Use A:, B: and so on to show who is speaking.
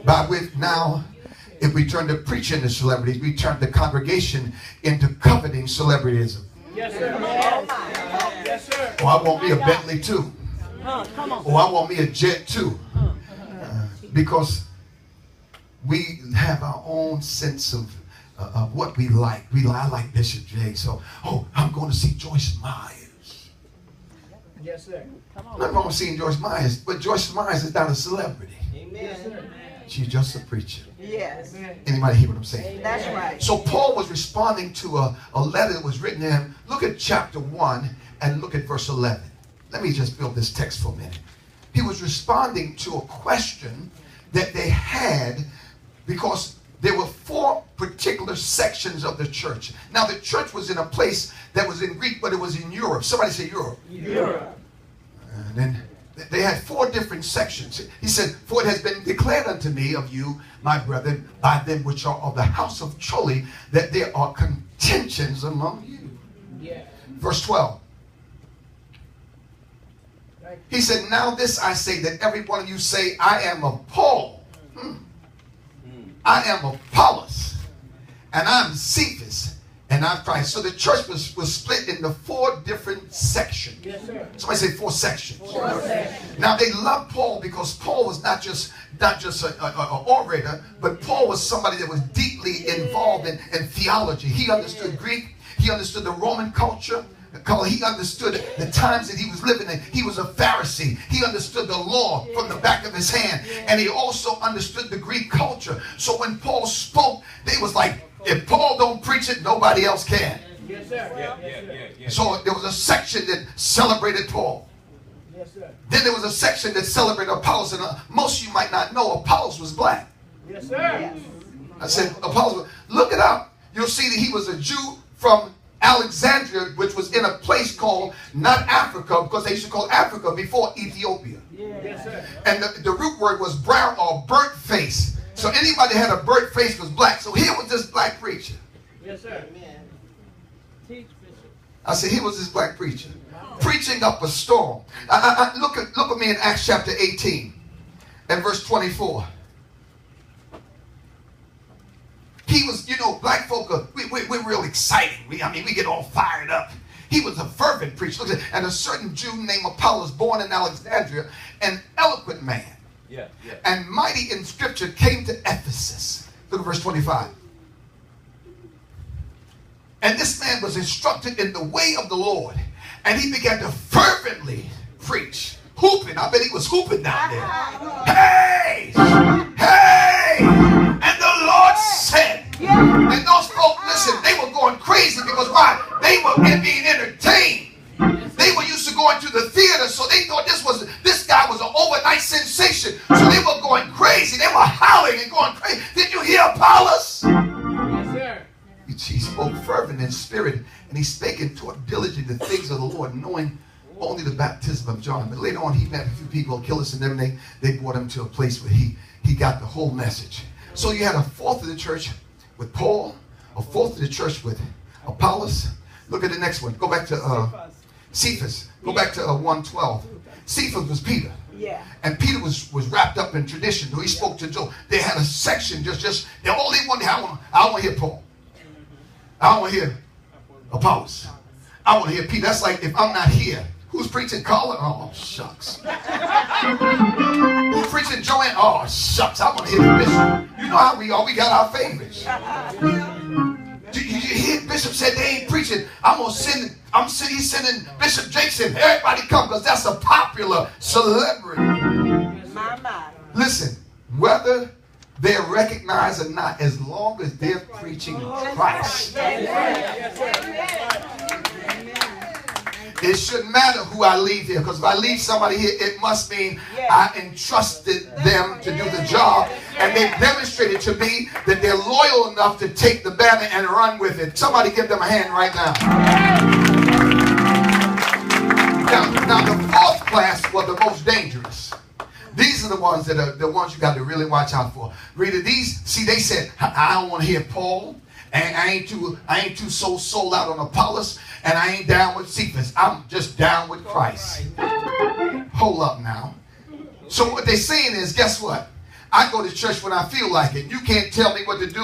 A: By which now, if we turn to preaching to celebrities, we turn the congregation into coveting celebrityism.
B: Yes, sir. Yes, sir.
A: Oh, I want me a Bentley too. Oh, I want me a jet too. Because we have our own sense of what we like. I like Bishop J. So, oh, I'm going to see Joyce Myers.
B: Yes, sir.
A: Nothing wrong with seeing Joyce Myers, but Joyce Myers is not a celebrity.
B: Amen.
A: She's just a preacher.
C: Yes.
A: Anybody hear what I'm saying?
C: That's right.
A: So Paul was responding to a letter that was written to him. Look at chapter 1 and look at verse 11. Let me just build this text for a minute. He was responding to a question that they had because there were 4 particular sections of the church. Now the church was in a place that was in Greek, but it was in Europe. Somebody say Europe.
B: Europe.
A: And then they had 4 different sections. He said, for it has been declared unto me of you, my brethren, by them which are of the house of Chloe, that there are contentions among you.
B: Yeah.
A: Verse 12. He said, now this I say, that every one of you say, I am of Paul. I am of Apollos. And I'm Cephas. And I'm Christ. So the church was split into 4 different sections.
B: Yes, sir.
A: Somebody say 4 sections.
B: 4 sections.
A: Now they loved Paul because Paul was not just an orator, but Paul was somebody that was deeply involved in theology. He understood Greek. He understood the Roman culture. He understood the times that he was living in. He was a Pharisee. He understood the law from the back of his hand. And he also understood the Greek culture. So when Paul spoke, they was like, if Paul don't preach it, nobody else can.
B: Yes, sir.
A: So there was a section that celebrated Paul.
B: Yes, sir.
A: Then there was a section that celebrated Apollos. And most of you might not know Apollos was black.
B: Yes, sir.
A: I said, Apollos, look it up. You'll see that he was a Jew from Alexandria, which was in a place called, not Africa, because they used to call Africa before Ethiopia.
B: Yes, sir.
A: And the root word was brown or burnt face. So anybody that had a burnt face was black. So here was this black preacher.
B: Yes, sir. Teach, Bishop.
A: I said, here was this black preacher preaching up a storm. Look at me in Acts chapter 18 and verse 24. He was, black folk, we're real exciting. We get all fired up. He was a fervent preacher. Look at, and a certain Jew named Apollos, born in Alexandria, an eloquent man.
D: Yeah.
A: And mighty in scripture, came to Ephesus. Look at verse 25. And this man was instructed in the way of the Lord. And he began to fervently preach. Hooping. I bet he was hooping down there. Hey! Hey! And the Lord said, and those folk, listen, they were going crazy because why? They were being entertained. They were used to going to the theater, so they thought this guy was an overnight sensation. So they were going crazy. They were howling and going crazy. Did you hear Apollos?
B: Yes, sir.
A: He spoke fervent in spirit, and he spake and taught diligently the things of the Lord, knowing only the baptism of John. But later on, he met a few people, Achilles and them. They brought him to a place where he got the whole message. So you had a fourth of the church with Paul, a fourth of the church with Apollos. Look at the next one. Go back to Cephas. Go back to 1:12. Cephas was Peter.
C: Yeah.
A: And Peter was wrapped up in tradition. He spoke to Joe. They had a section just the only one. I want to hear Paul. I want to hear Apollos. I want to hear Peter. That's like if I'm not here. Who's preaching Carla? Oh, shucks. Who's preaching Joanne? Oh, shucks. I want to hear the bishop. You know how we are. We got our favorites. You hear Bishop said they ain't preaching. He's sending Bishop Jackson. Everybody come because that's a popular celebrity. Listen, whether they're recognized or not, as long as they're preaching Christ. It shouldn't matter who I leave here, because if I leave somebody here, it must mean I entrusted them to do the job, and they've demonstrated to me that they're loyal enough to take the banner and run with it. Somebody give them a hand right now. Now the fourth class were the most dangerous. These are the ones that are the ones you got to really watch out for. Reader, they said, I don't want to hear Paul. And I ain't too sold out on Apollos, and I ain't down with Cephas. I'm just down with Christ. Hold up now. So what they're saying is, guess what? I go to church when I feel like it. You can't tell me what to do.